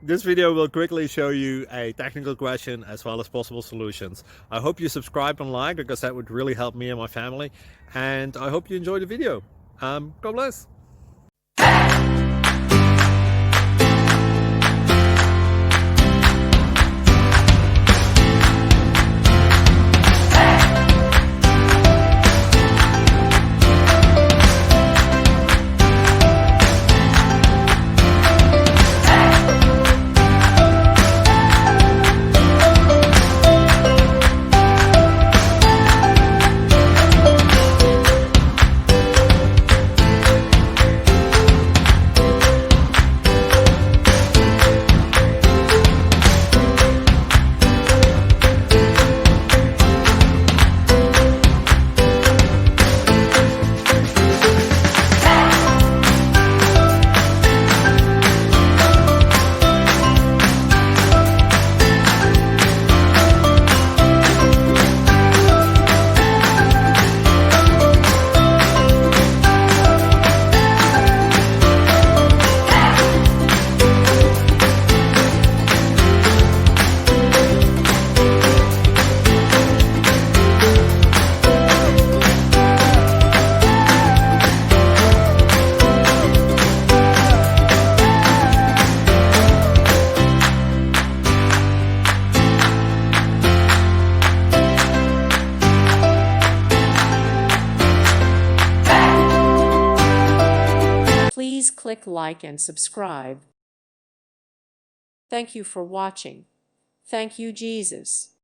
This video will quickly show you a technical question as well as possible solutions. I hope you subscribe and like, because that would really help me and my family. And I hope you enjoy the video. God bless. Please click like and subscribe. Thank you for watching. Thank you, Jesus.